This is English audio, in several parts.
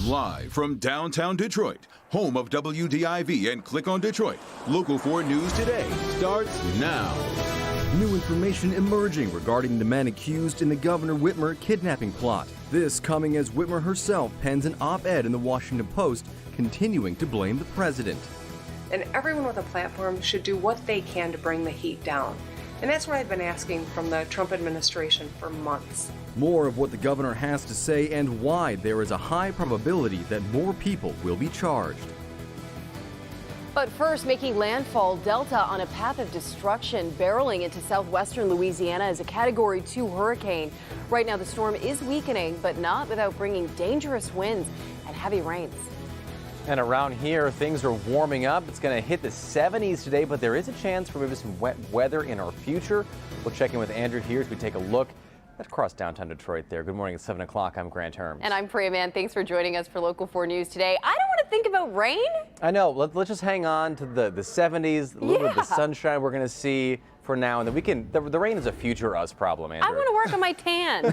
Live from downtown Detroit, home of WDIV and Click on Detroit, Local 4 News Today starts now. New information emerging regarding the man accused in the Governor Whitmer kidnapping plot. This coming as Whitmer herself pens an op-ed in the Washington Post, continuing to blame the president. And everyone with a platform should do what they can to bring the heat down. And that's what I've been asking from the Trump administration for months. More of what the governor has to say and why there is a high probability that more people will be charged. But first, making landfall, Delta on a path of destruction, barreling into southwestern Louisiana as a Category 2 hurricane. Right now, the storm is weakening, but not without bringing dangerous winds and heavy rains. And around here, things are warming up. It's going to hit the 70s today, but there is a chance for maybe some wet weather in our future. We'll check in with Andrew here as we take a look across downtown Detroit there. Good morning. It's 7 o'clock. I'm Grant Herms. And I'm Priya Mann. Thanks for joining us for Local 4 News today. I don't want to think about rain. I know. Let's just hang on to the 70s, a little bit of the sunshine we're going to see for now, and then we can. The rain is a future us problem, Andrew. I want to work on my tan.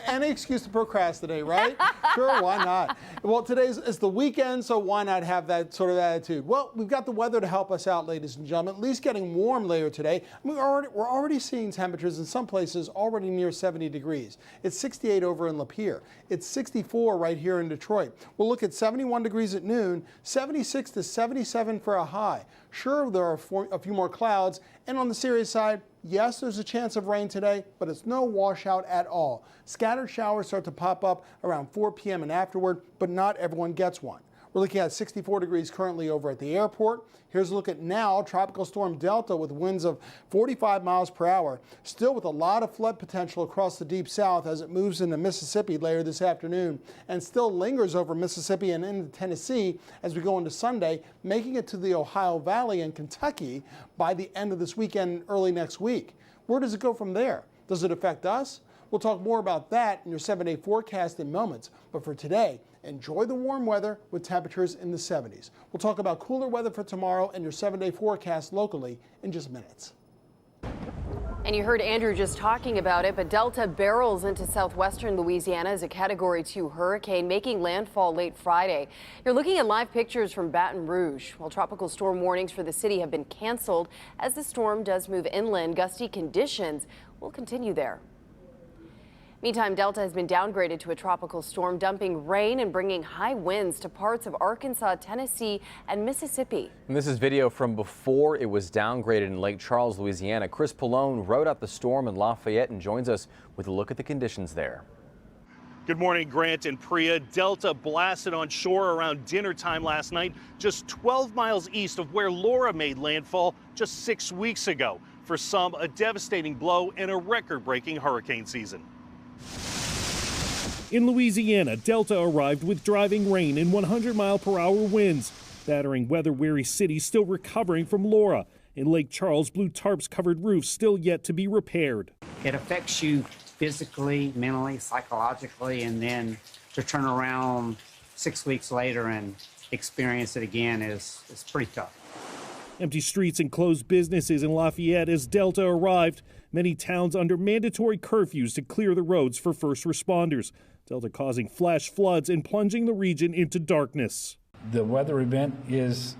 Any excuse to procrastinate, right? Sure, why not? Well, it's the weekend, so why not have that sort of attitude? Well, we've got the weather to help us out, ladies and gentlemen. At least getting warm later today. We're already seeing temperatures in some places already near 70 degrees. It's 68 over in Lapeer. It's 64 right here in Detroit. We'll look at 71 degrees at noon, 76 to 77 for a high. Sure, there are a few more clouds, and on the serious side, yes, there's a chance of rain today, but it's no washout at all. Scattered showers start to pop up around 4 p.m. and afterward, but not everyone gets one. We're looking at 64 degrees currently over at the airport. Here's a look at now, Tropical Storm Delta with winds of 45 miles per hour, still with a lot of flood potential across the deep south as it moves into Mississippi later this afternoon, and still lingers over Mississippi and into Tennessee as we go into Sunday, making it to the Ohio Valley and Kentucky by the end of this weekend, early next week. Where does it go from there? Does it affect us? We'll talk more about that in your 7-day forecast in moments. But for today, enjoy the warm weather with temperatures in the 70s. We'll talk about cooler weather for tomorrow and your 7-day forecast locally in just minutes. And you heard Andrew just talking about it, but Delta barrels into southwestern Louisiana as a Category 2 hurricane, making landfall late Friday. You're looking at live pictures from Baton Rouge. While tropical storm warnings for the city have been canceled, as the storm does move inland, gusty conditions will continue there. Meantime, Delta has been downgraded to a tropical storm, dumping rain and bringing high winds to parts of Arkansas, Tennessee, and Mississippi. And this is video from before it was downgraded in Lake Charles, Louisiana. Chris Pallone rode out the storm in Lafayette and joins us with a look at the conditions there. Good morning, Grant and Priya. Delta blasted on shore around dinner time last night, just 12 miles east of where Laura made landfall just 6 weeks ago. For some, a devastating blow in a record-breaking hurricane season. In Louisiana, Delta arrived with driving rain and 100-mile-per-hour winds, battering weather-weary cities still recovering from Laura. In Lake Charles, blue tarps covered roofs still yet to be repaired. It affects you physically, mentally, psychologically, and then to turn around 6 weeks later and experience it again is pretty tough. Empty streets and closed businesses in Lafayette as Delta arrived. Many towns under mandatory curfews to clear the roads for first responders. Delta causing flash floods and plunging the region into darkness. The weather event is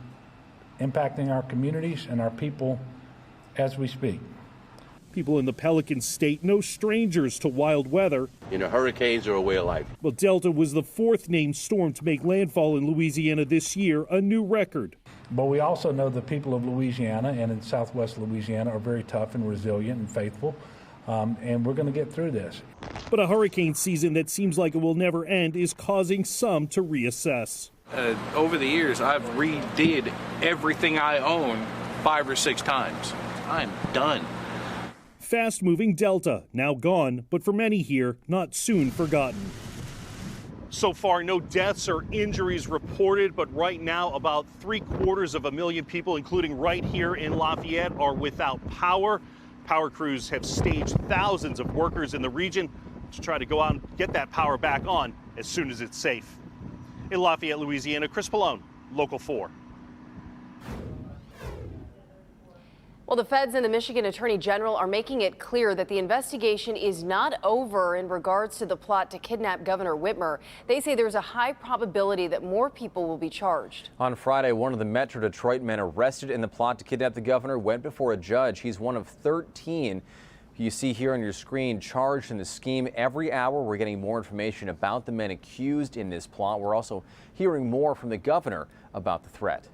impacting our communities and our people as we speak. People in the Pelican State no strangers to wild weather. You know, hurricanes are a way of life. Well, Delta was the fourth named storm to make landfall in Louisiana this year, a new record. But we also know the people of Louisiana and in southwest Louisiana are very tough and resilient and faithful, and we're going to get through this. But a hurricane season that seems like it will never end is causing some to reassess. Over the years, I've redid everything I own 5 or 6 times. I'm done. Fast-moving Delta, now gone, but for many here, not soon forgotten. So far, no deaths or injuries reported, but right now, about 750,000 people, including right here in Lafayette, are without power. Power crews have staged thousands of workers in the region to try to go out and get that power back on as soon as it's safe. In Lafayette, Louisiana, Chris Pallone, Local 4. Well, the feds and the Michigan Attorney General are making it clear that the investigation is not over in regards to the plot to kidnap Governor Whitmer. They say there's a high probability that more people will be charged. On Friday, one of the Metro Detroit men arrested in the plot to kidnap the governor went before a judge. He's one of 13 you see here on your screen charged in the scheme. Every hour, we're getting more information about the men accused in this plot. We're also hearing more from the governor about the threat.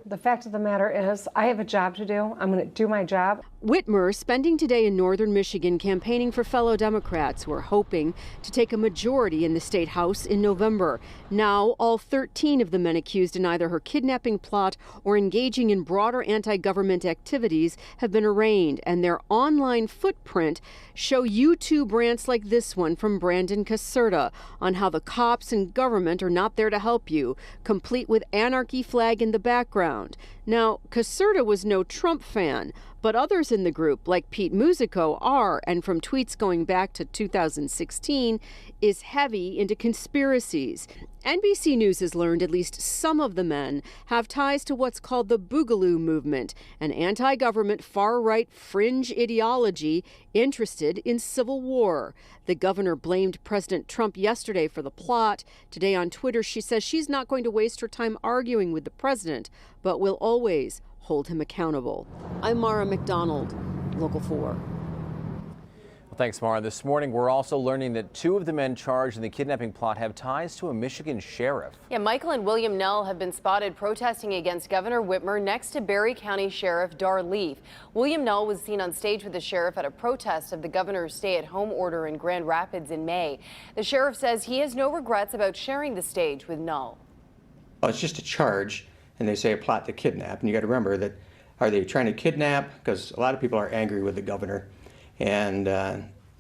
The fact of the matter is, I have a job to do. I'm going to do my job. Whitmer spending today in northern Michigan campaigning for fellow Democrats who are hoping to take a majority in the state house in November. Now, all 13 of the men accused in either her kidnapping plot or engaging in broader anti-government activities have been arraigned, and their online footprint show YouTube rants like this one from Brandon Caserta on how the cops and government are not there to help you, complete with anarchy flag in the background. Now, Caserta was no Trump fan, but others in the group, like Pete Musico, are, and from tweets going back to 2016, is heavy into conspiracies. NBC News has learned at least some of the men have ties to what's called the Boogaloo movement, an anti-government far-right fringe ideology interested in civil war. The governor blamed President Trump yesterday for the plot. Today on Twitter, she says she's not going to waste her time arguing with the president, but will always hold him accountable. I'm Mara McDonald, Local 4. Well, thanks, Mara. This morning, we're also learning that two of the men charged in the kidnapping plot have ties to a Michigan sheriff. Yeah, Michael and William Null have been spotted protesting against Governor Whitmer next to Barry County Sheriff Dar Leaf. William Null was seen on stage with the sheriff at a protest of the governor's stay-at-home order in Grand Rapids in May. The sheriff says he has no regrets about sharing the stage with Null. Well, it's just a charge, and they say a plot to kidnap. And you got to remember that, are they trying to kidnap? Because a lot of people are angry with the governor, and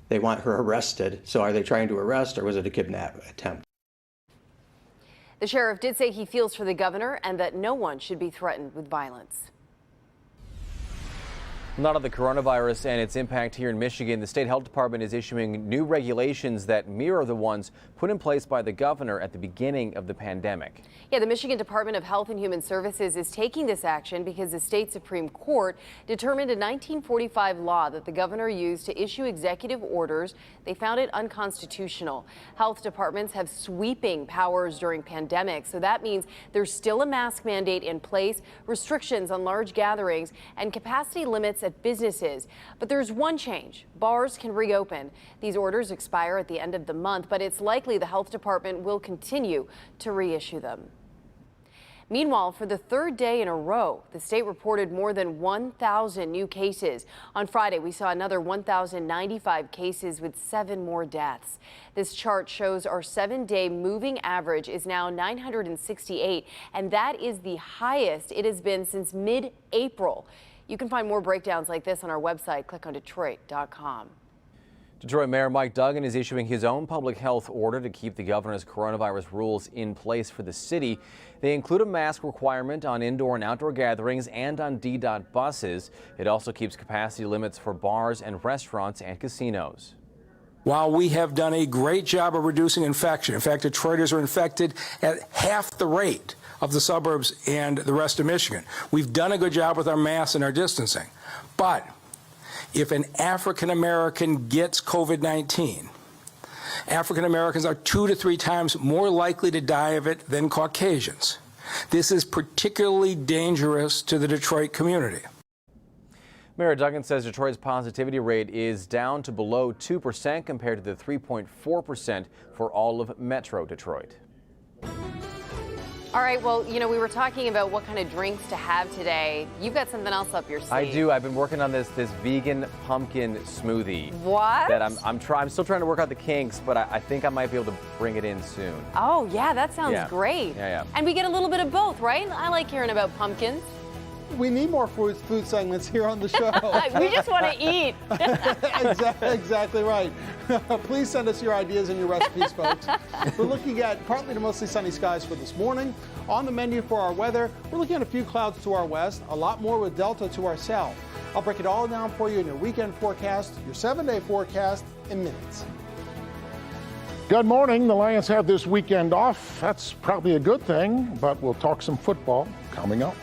they want her arrested. So are they trying to arrest, or was it a kidnap attempt? The sheriff did say he feels for the governor and that no one should be threatened with violence. Not on the coronavirus and its impact here in Michigan. The state health department is issuing new regulations that mirror the ones put in place by the governor at the beginning of the pandemic. Yeah, the Michigan Department of Health and Human Services is taking this action because the state Supreme Court determined a 1945 law that the governor used to issue executive orders. They found it unconstitutional. Health departments have sweeping powers during pandemics, so that means there's still a mask mandate in place, restrictions on large gatherings, and capacity limits at businesses. But there's one change. Bars can reopen. These orders expire at the end of the month, but it's likely the health department will continue to reissue them. Meanwhile, for the third day in a row, the state reported more than 1,000 new cases. On Friday, we saw another 1,095 cases with 7 more deaths. This chart shows our 7-day moving average is now 968, and that is the highest it has been since mid-April. You can find more breakdowns like this on our website, clickondetroit.com. Detroit Mayor Mike Duggan is issuing his own public health order to keep the governor's coronavirus rules in place for the city. They include a mask requirement on indoor and outdoor gatherings and on DDOT buses. It also keeps capacity limits for bars and restaurants and casinos. While we have done a great job of reducing infection, in fact, Detroiters are infected at half the rate of the suburbs and the rest of Michigan. We've done a good job with our masks and our distancing. But if an African American gets COVID-19, African Americans are 2 to 3 times more likely to die of it than Caucasians. This is particularly dangerous to the Detroit community. Mayor Duggan says Detroit's positivity rate is down to below 2% compared to the 3.4% for all of Metro Detroit. All right, well, you know, we were talking about what kind of drinks to have today. You've got something else up your sleeve. I do. I've been working on this vegan pumpkin smoothie. What? That I'm still trying to work out the kinks, but I think I might be able to bring it in soon. Oh, yeah, that sounds great. Yeah. And we get a little bit of both, right? I like hearing about pumpkins. We need more food segments here on the show. We just want to eat. Exactly right. Please send us your ideas and your recipes, folks. We're looking at partly to mostly sunny skies for this morning. On the menu for our weather, we're looking at a few clouds to our west, a lot more with Delta to our south. I'll break it all down for you in your weekend forecast, your 7-day forecast in minutes. Good morning. The Lions have this weekend off. That's probably a good thing, but we'll talk some football coming up.